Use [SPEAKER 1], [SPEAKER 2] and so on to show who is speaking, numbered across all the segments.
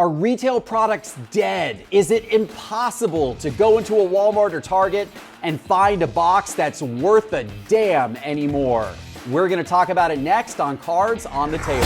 [SPEAKER 1] Are retail products dead? Is it impossible to go into a Walmart or Target and find a box that's worth a damn anymore? We're going to talk about it next on Cards on the Table.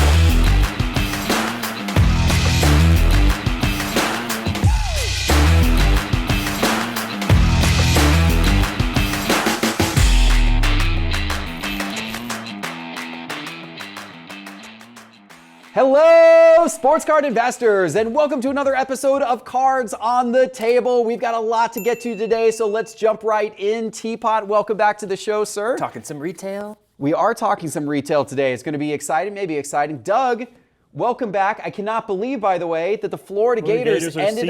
[SPEAKER 1] Hello, sports card investors, and welcome to another episode of Cards on the Table. We've got a lot to get to today, so let's jump right in. Teapot, welcome back to the show, sir.
[SPEAKER 2] Talking some retail.
[SPEAKER 1] We are talking some retail today. It's going to be exciting, maybe exciting. Doug, welcome back. I cannot believe, by the way, that the Florida Gators ended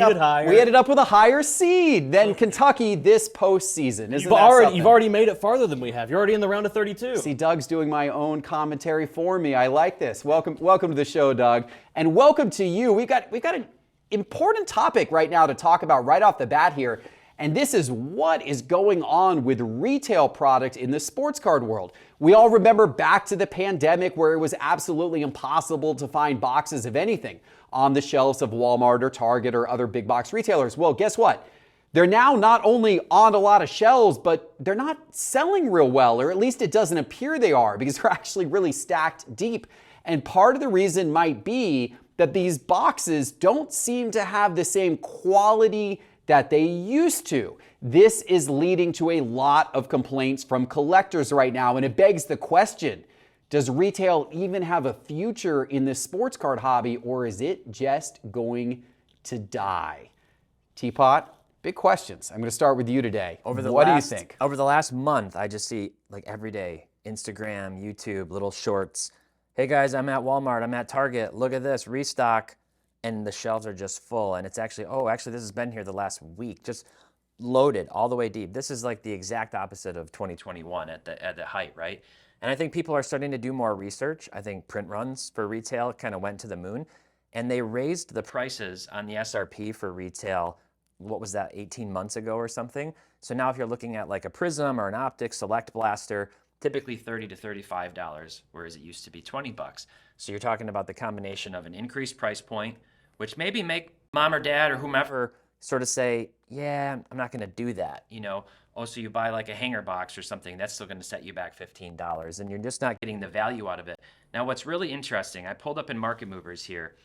[SPEAKER 1] up with a higher seed than Kentucky this postseason. You've
[SPEAKER 3] already made it farther than we have. You're already in the round of 32.
[SPEAKER 1] See, Doug's doing my own commentary for me. I like this. Welcome to the show, Doug, and welcome to you. We've got an important topic right now to talk about right off the bat here, and this is what is going on with retail product in the sports card world. We all remember back to the pandemic where it was absolutely impossible to find boxes of anything on the shelves of Walmart or Target or other big box retailers. Well, guess what? They're now not only on a lot of shelves, but they're not selling real well, or at least it doesn't appear they are, because they're actually really stacked deep. And part of the reason might be that these boxes don't seem to have the same quality that they used to. This is leading to a lot of complaints from collectors right now, and it begs the question, does retail even have a future in the sports card hobby, or is it just going to die? Teapot, big questions. I'm going to start with you today. What do you think?
[SPEAKER 2] Over the last month, I just see, like, every day, Instagram, YouTube, little shorts. Hey guys, I'm at Walmart, I'm at Target, look at this, restock. And the shelves are just full, and it's actually, this has been here the last week, just loaded all the way deep. This is like the exact opposite of 2021 at the height, right? And I think people are starting to do more research. I think print runs for retail kind of went to the moon, and they raised the prices on the SRP for retail, what was that, 18 months ago or something? So now if you're looking at like a Prism or an Optic Select Blaster, typically $30 to $35, whereas it used to be $20. So you're talking about the combination of an increased price point, which maybe make mom or dad or whomever sort of say, yeah, I'm not going to do that. So you buy like a hanger box or something, that's still going to set you back $15, and you're just not getting the value out of it. Now, what's really interesting, I pulled up in Market Movers here,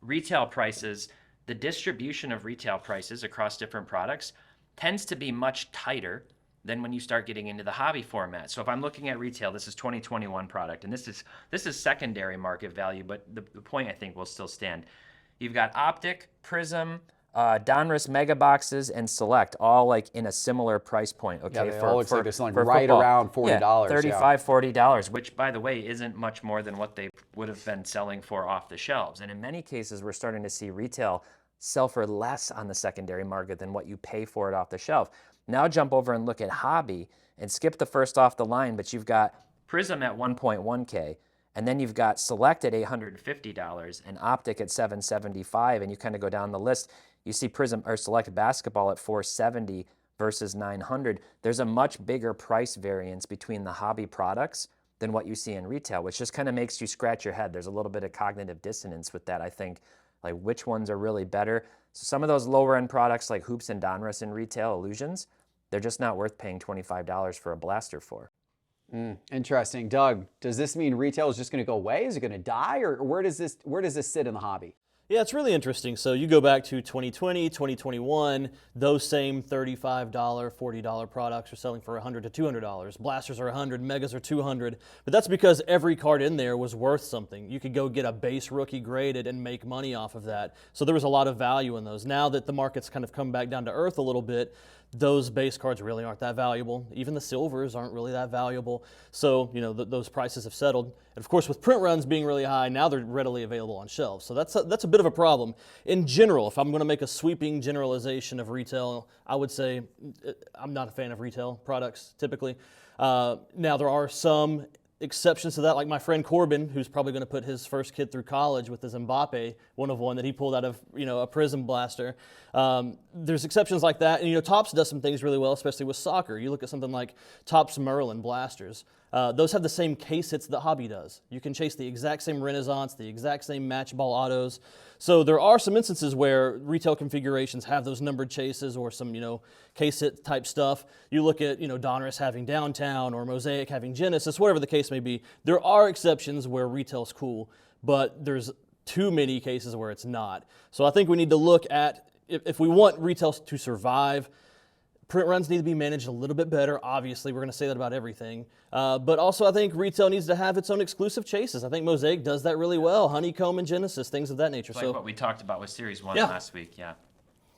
[SPEAKER 2] retail prices, the distribution of retail prices across different products tends to be much tighter than when you start getting into the hobby format. So if I'm looking at retail, this is 2021 product, and this is secondary market value, but the point I think will still stand. You've got Optic, Prism, Donruss Mega Boxes, and Select, all like in a similar price point. Okay,
[SPEAKER 1] yeah, they all look like they're selling right around $40.
[SPEAKER 2] $35, $40, which, by the way, isn't much more than what they would have been selling for off the shelves. And in many cases, we're starting to see retail sell for less on the secondary market than what you pay for it off the shelf. Now jump over and look at hobby and skip the first off the line, but you've got Prism at 1.1K, and then you've got Select at $850 and Optic at $775, and you kind of go down the list. You see Prism or Select Basketball at $470 versus $900. There's a much bigger price variance between the hobby products than what you see in retail, which just kind of makes you scratch your head. There's a little bit of cognitive dissonance with that, I think, like which ones are really better. So some of those lower end products like Hoops and Donruss in retail, Illusions, they're just not worth paying $25 for a blaster for.
[SPEAKER 1] Interesting. Doug, does this mean retail is just going to go away? Is it going to die? Or where does this sit in the hobby?
[SPEAKER 3] Yeah, it's really interesting. So you go back to 2020, 2021, those same $35, $40 products are selling for $100 to $200. Blasters are $100, Megas are $200. But that's because every card in there was worth something. You could go get a base rookie graded and make money off of that. So there was a lot of value in those. Now that the market's kind of come back down to earth a little bit, those base cards really aren't that valuable. Even the silvers aren't really that valuable. So, those prices have settled. And of course, with print runs being really high, now they're readily available on shelves. So that's a bit of a problem. In general, if I'm going to make a sweeping generalization of retail, I would say I'm not a fan of retail products typically. Now, there are some exceptions to that, like my friend Corbin, who's probably going to put his first kid through college with his Mbappe, one that he pulled out of a Prism blaster. There's exceptions like that, and Topps does some things really well, especially with soccer. You look at something like Topps Merlin blasters. those have the same case hits that Hobby does. You can chase the exact same Renaissance, the exact same match ball autos. So there are some instances where retail configurations have those numbered chases or some, case hit type stuff. You look at, Donruss having Downtown or Mosaic having Genesis, whatever the case may be. There are exceptions where retail's cool, but there's too many cases where it's not. So I think we need to look at, if we want retail to survive, print runs need to be managed a little bit better. Obviously, we're going to say that about everything. But also, I think retail needs to have its own exclusive chases. I think Mosaic does that really well. Honeycomb and Genesis, things of that nature.
[SPEAKER 4] Like what we talked about with Series 1
[SPEAKER 3] Yeah.
[SPEAKER 4] last week. Yeah.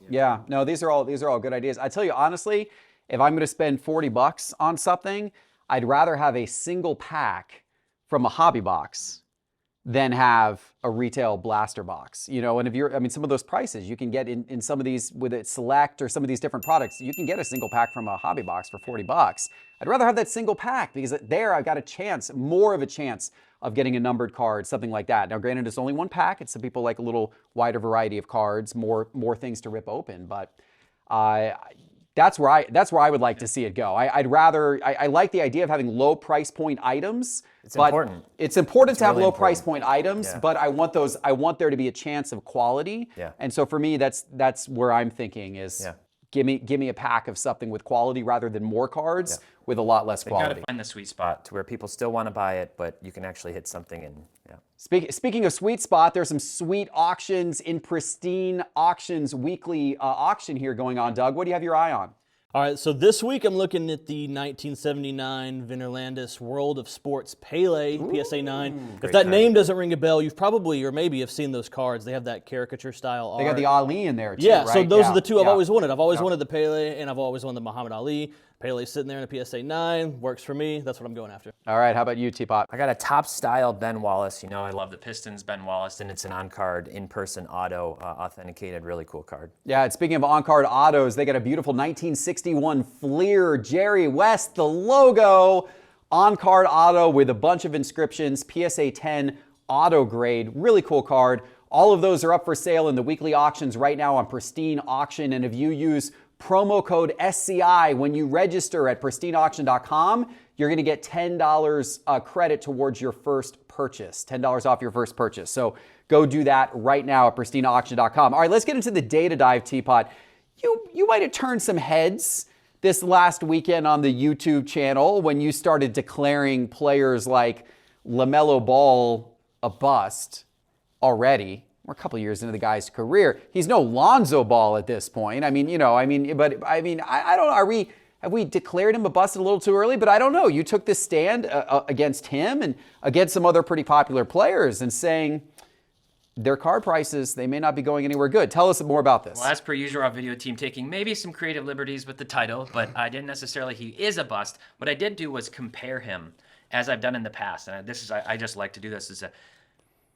[SPEAKER 1] Yeah, no, these are all good ideas. I tell you honestly, if I'm going to spend $40 on something, I'd rather have a single pack from a hobby box than have a retail blaster box. And if some of those prices you can get in some of these with it Select or some of these different products, you can get a single pack from a hobby box for $40. I'd rather have that single pack because there I've got more of a chance of getting a numbered card, something like that. Now, granted, it's only one pack. Some people like a little wider variety of cards, more things to rip open, but that's where I would like to see it go. I like the idea of having low price point items.
[SPEAKER 2] It's important.
[SPEAKER 1] It's important to have
[SPEAKER 2] really
[SPEAKER 1] low price point items,
[SPEAKER 2] Yeah.
[SPEAKER 1] but I want there to be a chance of quality.
[SPEAKER 2] Yeah.
[SPEAKER 1] And so for me, that's where I'm thinking is
[SPEAKER 2] Yeah.
[SPEAKER 1] give me a pack of something with quality rather than more cards with a lot less
[SPEAKER 4] You got
[SPEAKER 1] quality.
[SPEAKER 4] to find the sweet spot.
[SPEAKER 2] To where people still want to buy it, but you can actually hit something and
[SPEAKER 1] Speaking of sweet spot, there's some sweet auctions in Pristine Auctions weekly auction here going on. Doug, what do you have your eye on?
[SPEAKER 3] All right, so this week I'm looking at the 1979 Vinnerlandis World of Sports Pele PSA 9. If that name doesn't ring a bell, you've probably or maybe have seen those cards. They have that caricature style art.
[SPEAKER 1] They got the Ali in there too,
[SPEAKER 3] Yeah,
[SPEAKER 1] right?
[SPEAKER 3] so those are the two I've
[SPEAKER 1] Yeah.
[SPEAKER 3] always wanted. I've always wanted the Pele, and I've always wanted the Muhammad Ali. Pele's sitting there in a PSA 9. Works for me. That's what I'm going after.
[SPEAKER 1] All right, how about you, Teapot?
[SPEAKER 2] I got a top style Ben Wallace.
[SPEAKER 4] I love the Pistons, Ben Wallace.
[SPEAKER 2] And it's an on-card, in-person auto, authenticated, really cool card.
[SPEAKER 1] Yeah, and speaking of on-card autos, they got a beautiful 1961 Fleer Jerry West, the logo, on-card auto with a bunch of inscriptions, PSA 10 auto grade, really cool card. All of those are up for sale in the weekly auctions right now on Pristine Auction, and if you use promo code SCI when you register at pristineauction.com, you're going to get $10 credit towards your first purchase, $10 off your first purchase. So go do that right now at pristineauction.com. All right, let's get into the data dive, Teapot. You might have turned some heads this last weekend on the YouTube channel when you started declaring players like LaMelo Ball a bust already. We're a couple years into the guy's career. He's no Lonzo Ball at this point. I don't know. Have we declared him a bust a little too early? But I don't know. You took this stand against him and against some other pretty popular players and saying their card prices, they may not be going anywhere good. Tell us more about this.
[SPEAKER 4] Well, as per usual, our video team taking maybe some creative liberties with the title, but I didn't necessarily, he is a bust. What I did do was compare him, as I've done in the past, and I just like to do this,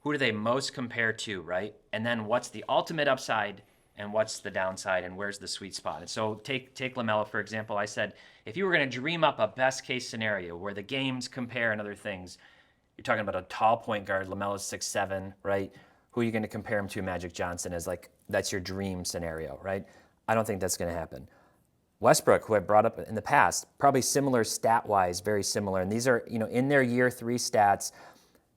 [SPEAKER 4] who do they most compare to, right? And then what's the ultimate upside and what's the downside and where's the sweet spot? And so take LaMelo, for example. I said, if you were going to dream up a best case scenario where the games compare and other things, you're talking about a tall point guard, LaMelo's 6'7", right? Who are you going to compare him to? Magic Johnson as that's your dream scenario, right? I don't think that's going to happen. Westbrook, who I brought up in the past, probably similar stat-wise, very similar. And these are, in their year 3 stats.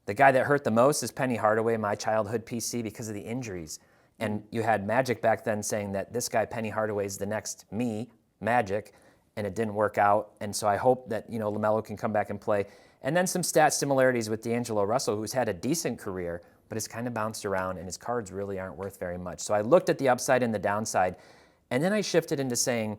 [SPEAKER 4] The guy that hurt the most is Penny Hardaway, my childhood PC, because of the injuries. And you had Magic back then saying that this guy, Penny Hardaway, is the next me, Magic, and it didn't work out. And so I hope that, LaMelo can come back and play. And then some stat similarities with D'Angelo Russell, who's had a decent career, but has kind of bounced around, and his cards really aren't worth very much. So I looked at the upside and the downside, and then I shifted into saying,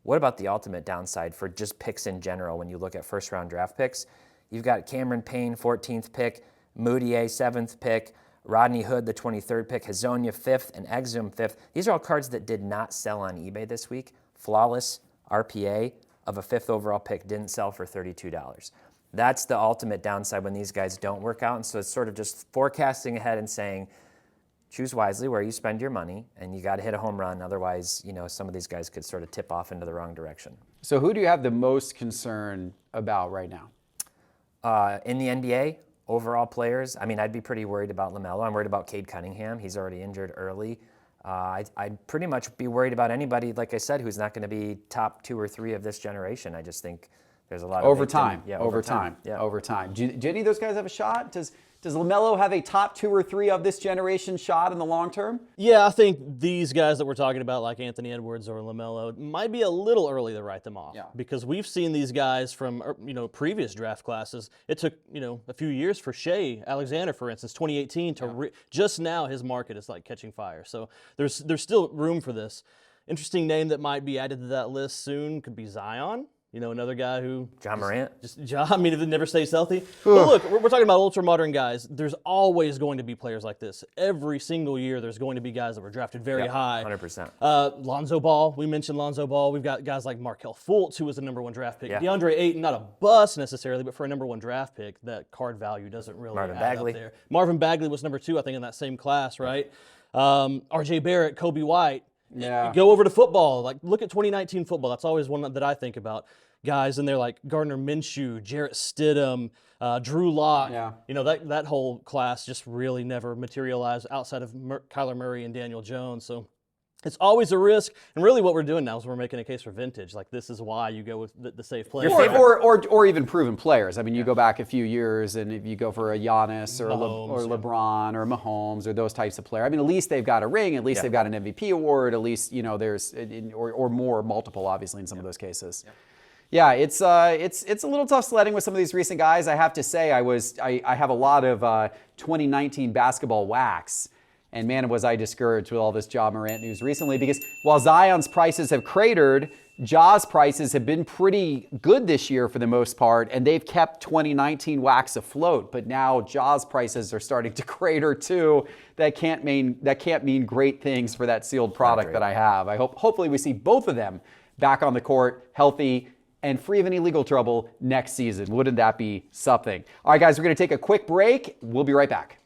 [SPEAKER 4] what about the ultimate downside for just picks in general when you look at first-round draft picks? You've got Cameron Payne, 14th pick, Moutier, 7th pick, Rodney Hood, the 23rd pick, Hazonia, 5th, and Exum, 5th. These are all cards that did not sell on eBay this week. Flawless RPA of a 5th overall pick didn't sell for $32. That's the ultimate downside when these guys don't work out. And so it's sort of just forecasting ahead and saying, choose wisely where you spend your money, and you got to hit a home run. Otherwise, some of these guys could sort of tip off into the wrong direction.
[SPEAKER 1] So who do you have the most concern about right now?
[SPEAKER 2] In the NBA, overall players, I'd be pretty worried about LaMelo. I'm worried about Cade Cunningham. He's already injured early. I'd pretty much be worried about anybody, like I said, who's not going to be top 2 or 3 of this generation. I just think there's a lot
[SPEAKER 1] Over
[SPEAKER 2] of
[SPEAKER 1] time.
[SPEAKER 2] Yeah,
[SPEAKER 1] Over time.
[SPEAKER 2] Yeah.
[SPEAKER 1] Over time. Do any of those guys have a shot? Does LaMelo have a top 2 or 3 of this generation shot in the long term?
[SPEAKER 3] Yeah, I think these guys that we're talking about, like Anthony Edwards or LaMelo, might be a little early to write them off.
[SPEAKER 1] Yeah.
[SPEAKER 3] Because we've seen these guys from previous draft classes. It took a few years for Shea Alexander, for instance, 2018 to just now his market is like catching fire. So there's still room for this. Interesting name that might be added to that list soon could be Zion. Another guy who...
[SPEAKER 2] John Morant.
[SPEAKER 3] If it never stays healthy. But look, we're talking about ultra-modern guys. There's always going to be players like this. Every single year, there's going to be guys that were drafted very high.
[SPEAKER 2] 100%.
[SPEAKER 3] Lonzo Ball. We mentioned Lonzo Ball. We've got guys like Markelle Fultz, who was a #1 draft pick.
[SPEAKER 2] Yeah.
[SPEAKER 3] DeAndre Ayton, not a bust necessarily, but for a #1 draft pick, that card value doesn't really
[SPEAKER 2] Marvin
[SPEAKER 3] add
[SPEAKER 2] Bagley.
[SPEAKER 3] up there. Marvin Bagley was #2, I think, in that same class, right? R.J. Barrett, Kobe White.
[SPEAKER 1] Yeah.
[SPEAKER 3] Go over to football. Like, look at 2019 football. That's always one that I think about. Guys in there like Gardner Minshew, Jarrett Stidham, Drew Lock.
[SPEAKER 1] Yeah.
[SPEAKER 3] That whole class just really never materialized outside of Kyler Murray and Daniel Jones. So it's always a risk. And really what we're doing now is we're making a case for vintage. Like, this is why you go with the safe player.
[SPEAKER 1] Or even proven players. I mean, you go back a few years, and if you go for a Giannis or LeBron or Mahomes or those types of players, I mean, at least they've got a ring. At least they've got an MVP award. At least there's or more, multiple, obviously, in some of those cases. Yeah, it's a little tough sledding with some of these recent guys. I have to say, I have a lot of 2019 basketball wax, and man, was I discouraged with all this Ja Morant news recently, because while Zion's prices have cratered, Ja's prices have been pretty good this year for the most part, and they've kept 2019 wax afloat. But now Ja's prices are starting to crater too. That can't mean great things for that sealed product that I have. Hopefully we see both of them back on the court, healthy and free of any legal trouble next season. Wouldn't that be something? All right, guys, we're going to take a quick break. We'll be right back.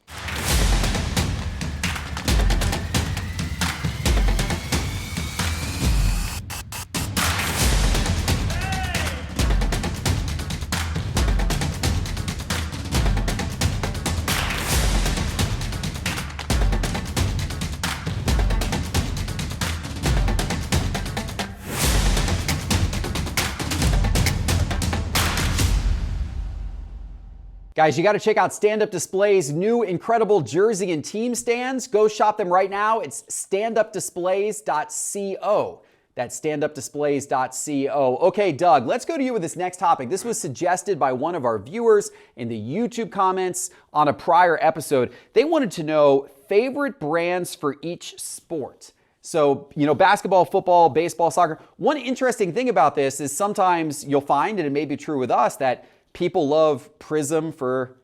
[SPEAKER 1] Guys, you got to check out Stand Up Display's new incredible jersey and team stands. Go shop them right now. It's standupdisplays.co. That's standupdisplays.co. Okay, Doug, let's go to you with this next topic. This was suggested by one of our viewers in the YouTube comments on a prior episode. They wanted to know favorite brands for each sport. So, basketball, football, baseball, soccer. One interesting thing about this is sometimes you'll find, and it may be true with us, that people love Prism for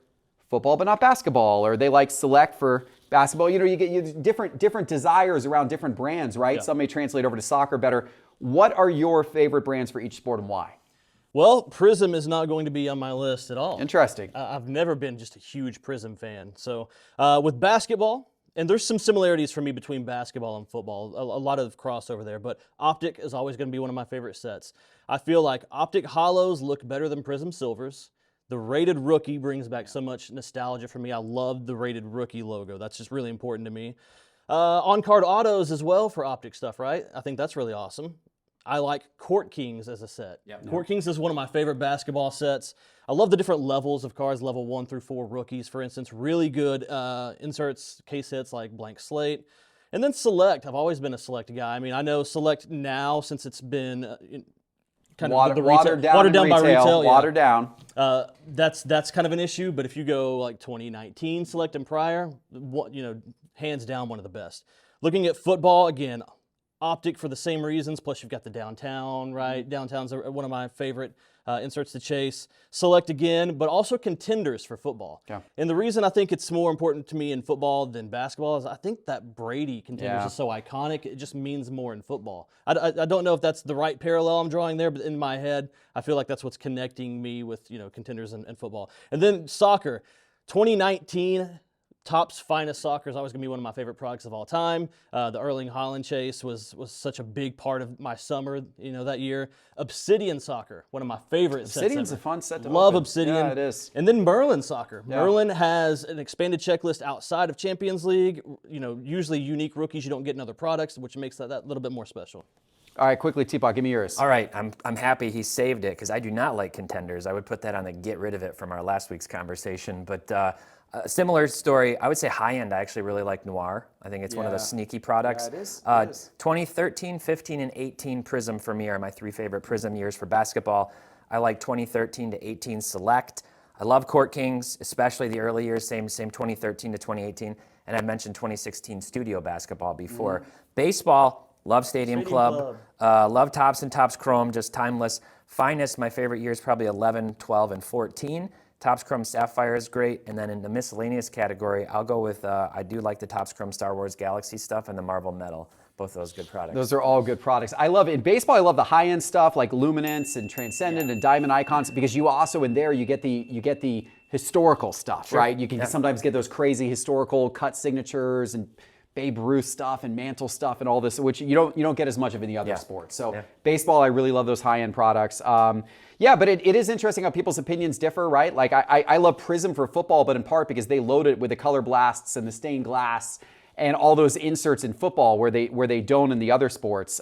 [SPEAKER 1] football, but not basketball, or they like Select for basketball. You get different desires around different brands, right? Yeah. Some may translate over to soccer better. What are your favorite brands for each sport and why?
[SPEAKER 3] Well, Prism is not going to be on my list at all.
[SPEAKER 1] Interesting.
[SPEAKER 3] I've never been just a huge Prism fan. So with basketball, and there's some similarities for me between basketball and football, a lot of crossover there, but Optic is always going to be one of my favorite sets. I feel like Optic Hollows look better than Prism Silvers. The Rated Rookie brings back so much nostalgia for me. I love the Rated Rookie logo. That's just really important to me. On-card autos as well for Optic stuff, right? I think that's really awesome. I like Court Kings as a set. Yep. Court Kings is one of my favorite basketball sets. I love the different levels of cards, level 1 through 4 rookies, for instance. Really good inserts, case hits like Blank Slate. And then Select. I've always been a Select guy. I mean, I know Select now, since it's been kind of
[SPEAKER 1] watered down by retail. Watered down.
[SPEAKER 3] That's kind of an issue, but if you go like 2019 Select and prior, hands down one of the best. Looking at football, again, Optic for the same reasons, plus you've got the Downtown, right? Downtown's one of my favorite inserts to chase. Select again, but also Contenders for football. Yeah. And the reason I think it's more important to me in football than basketball is I think that Brady Contenders is so iconic, it just means more in football. I don't know if that's the right parallel I'm drawing there, but in my head, I feel like that's what's connecting me with Contenders and football. And then soccer, 2019, Topps Finest Soccer is always going to be one of my favorite products of all time. The Erling Haaland chase was such a big part of my summer, that year. Obsidian Soccer, one of my favorite sets.
[SPEAKER 1] Obsidian's a fun set to
[SPEAKER 3] love
[SPEAKER 1] open.
[SPEAKER 3] Obsidian.
[SPEAKER 1] Yeah, it is.
[SPEAKER 3] And then Merlin Soccer.
[SPEAKER 1] Yeah.
[SPEAKER 3] Merlin has an expanded checklist outside of Champions League. Usually unique rookies you don't get in other products, which makes that little bit more special.
[SPEAKER 1] All right, quickly, Teapot, give me yours.
[SPEAKER 2] All right, I'm happy he saved it because I do not like contenders. I would put that on the get rid of it from our last week's conversation. But a similar story, I would say high end. I actually really like Noir. I think it's one of the sneaky products.
[SPEAKER 1] Yeah, it is.
[SPEAKER 2] 2013, 15, and 18 Prism for me are my 3 favorite Prism years for basketball. I like 2013 to 18 Select. I love Court Kings, especially the early years, same 2013 to 2018. And I mentioned 2016 Studio Basketball before. Baseball, love Stadium Club. Love Tops and Tops Chrome, just timeless. Finest, my favorite years, probably 11, 12, and 14. Tops Chrome Sapphire is great. And then in the miscellaneous category, I'll go with, I do like the Tops Chrome Star Wars Galaxy stuff and the Marvel Metal. Both of those good products.
[SPEAKER 1] Those are all good products. I love it. In baseball, I love the high-end stuff like Luminance and Transcendent and Diamond Icons, because you also in there you get the historical stuff, right? You can sometimes get those crazy historical cut signatures and Babe Ruth stuff and Mantle stuff and all this, which you don't get as much of in the other sports. So baseball, I really love those high-end products. But it is interesting how people's opinions differ, right? Like I love Prism for football, but in part because they load it with the color blasts and the stained glass and all those inserts in football where they don't in the other sports.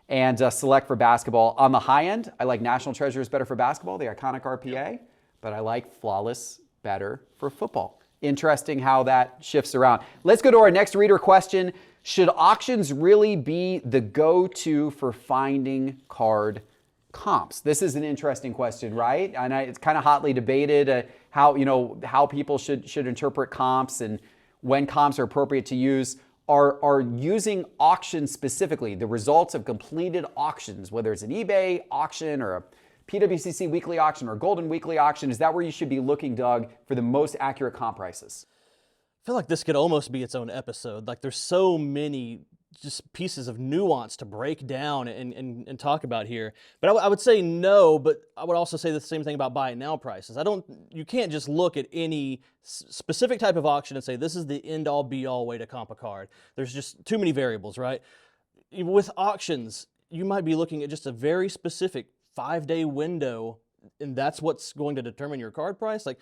[SPEAKER 1] And Select for basketball. On the high end, I like National Treasures better for basketball, the iconic RPA, but I like Flawless better for football. Interesting how that shifts around. Let's go to our next reader question. Should auctions really be the go-to for finding card comps? This is an interesting question, right? And it's kind of hotly debated how people should interpret comps and when comps are appropriate to use. Are using auctions specifically, the results of completed auctions, whether it's an eBay auction or a PWCC weekly auction or Golden weekly auction, is that where you should be looking, Doug, for the most accurate comp prices?
[SPEAKER 3] I feel like this could almost be its own episode. Like there's so many just pieces of nuance to break down and talk about here. But I would say no, but I would also say the same thing about buy it now prices. You can't just look at any specific type of auction and say this is the end all be all way to comp a card. There's just too many variables, right? With auctions, you might be looking at just a very specific 5-day window, and that's what's going to determine your card price. Like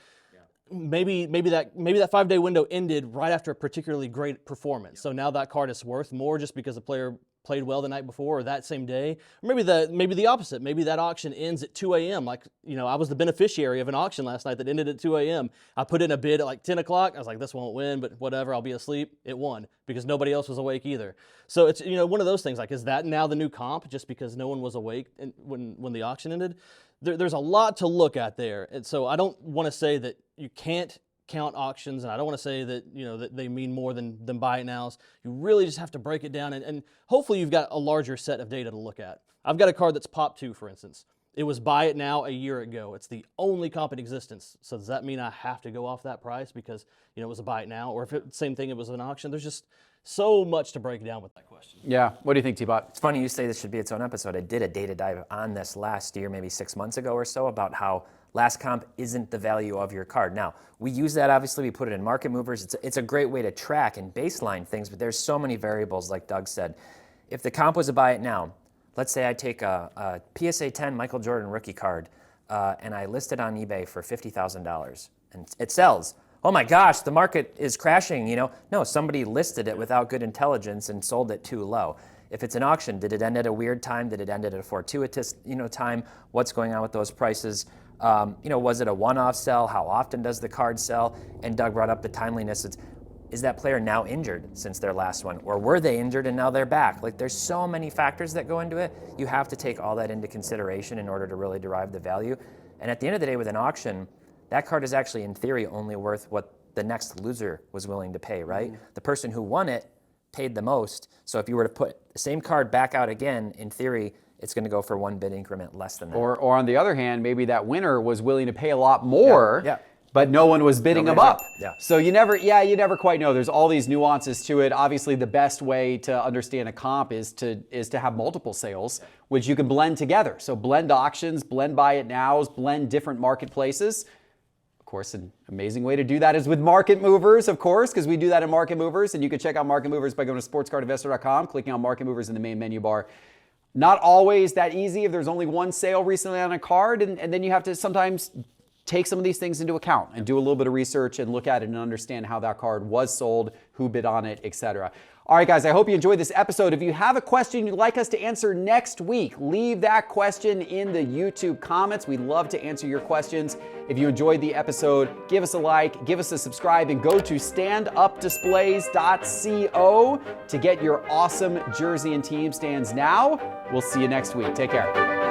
[SPEAKER 3] maybe that 5-day window ended right after a particularly great performance. So now that card is worth more just because the player played well the night before or that same day. Or maybe the opposite. Maybe that auction ends at 2 a.m. Like, I was the beneficiary of an auction last night that ended at 2 a.m. I put in a bid at like 10 o'clock. I was like, this won't win, but whatever, I'll be asleep. It won because nobody else was awake either. So it's, one of those things. Like, is that now the new comp just because no one was awake when the auction ended? There's a lot to look at there. And so I don't want to say that you can't count auctions, and I don't want to say that that they mean more than buy it nows. You really just have to break it down, and hopefully you've got a larger set of data to look at. I've got a card that's Pop 2, for instance. It was buy it now a year ago. It's the only comp in existence. So does that mean I have to go off that price because it was a buy it now? Or if same thing, it was an auction? There's just so much to break down with that question.
[SPEAKER 1] Yeah. What do you think, T-Bot?
[SPEAKER 2] It's funny you say this should be its own episode. I did a data dive on this last year, maybe 6 months ago or so, about how last comp isn't the value of your card. Now, we use that, obviously, we put it in market movers. It's a great way to track and baseline things, but there's so many variables, like Doug said. If the comp was a buy it now, let's say I take a PSA 10 Michael Jordan rookie card and I list it on eBay for $50,000 and it sells. Oh my gosh, the market is crashing, No, somebody listed it without good intelligence and sold it too low. If it's an auction, did it end at a weird time? Did it end at a fortuitous, time? What's going on with those prices? Was it a one-off sell? How often does the card sell? And Doug brought up the timeliness. Is that player now injured since their last one? Or were they injured and now they're back? Like, there's so many factors that go into it. You have to take all that into consideration in order to really derive the value. And at the end of the day, with an auction, that card is actually, in theory, only worth what the next loser was willing to pay, right? Mm-hmm. The person who won it paid the most. So if you were to put the same card back out again, in theory, it's going to go for one bid increment less than that.
[SPEAKER 1] Or on the other hand, maybe that winner was willing to pay a lot more, but no one was bidding them up.
[SPEAKER 2] Yeah.
[SPEAKER 1] So you never quite know. There's all these nuances to it. Obviously, the best way to understand a comp is to have multiple sales, which you can blend together. So blend auctions, blend buy it nows, blend different marketplaces. Of course, an amazing way to do that is with Market Movers, of course, because we do that in Market Movers. And you can check out Market Movers by going to sportscardinvestor.com, clicking on Market Movers in the main menu bar. Not always that easy if there's only one sale recently on a card, and then you have to sometimes take some of these things into account and do a little bit of research and look at it and understand how that card was sold, who bid on it, etc. All right, guys, I hope you enjoyed this episode. If you have a question you'd like us to answer next week, leave that question in the YouTube comments. We'd love to answer your questions. If you enjoyed the episode, give us a like, give us a subscribe, and go to standupdisplays.co to get your awesome jersey and team stands now. We'll see you next week. Take care.